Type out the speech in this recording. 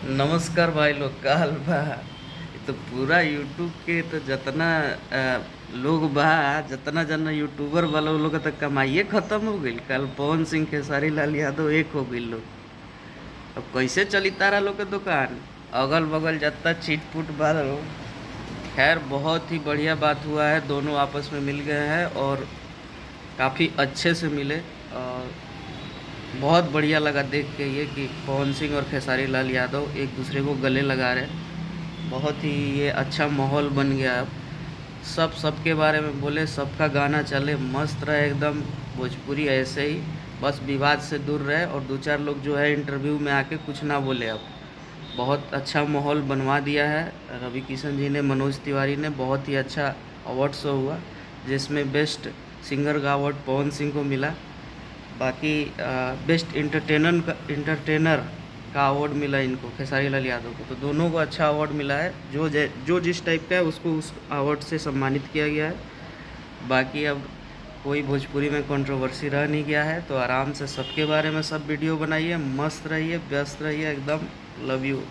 नमस्कार भाई लोग काल बा। ये तो पूरा यूट्यूब के तो जितना लोग बा, जितना जना यूट्यूबर वाला लोग के तो कमाइए खत्म हो गई। कल पवन सिंह खेसारी लाल यादव एक हो गई लोग। अब कैसे चली तारा लोग के दुकान, अगल बगल जितना चिट पुट बा लोग। खैर बहुत ही बढ़िया बात हुआ है, दोनों आपस में मिल गए हैं और काफ़ी अच्छे से मिले। और बहुत बढ़िया लगा देख के ये कि पवन सिंह और खेसारी लाल यादव एक दूसरे को गले लगा रहे हैं। बहुत ही ये अच्छा माहौल बन गया। अब सब सबके बारे में बोले, सबका गाना चले, मस्त रहे एकदम। भोजपुरी ऐसे ही बस विवाद से दूर रहे और दो चार लोग जो है इंटरव्यू में आके कुछ ना बोले। अब बहुत अच्छा माहौल बनवा दिया है। रवि किशन जी ने, मनोज तिवारी ने, बहुत ही अच्छा अवार्ड शो हुआ जिसमें बेस्ट सिंगर का अवार्ड पवन सिंह को मिला। बाकी बेस्ट इंटरटेनर का अवार्ड मिला इनको, खेसारी लाल यादव को। तो दोनों को अच्छा अवार्ड मिला है। जो जिस टाइप का है उसको उस अवार्ड से सम्मानित किया गया है। बाकी अब कोई भोजपुरी में कंट्रोवर्सी रह नहीं गया है, तो आराम से सबके बारे में सब वीडियो बनाइए, मस्त रहिए, व्यस्त रहिए एकदम। Love you.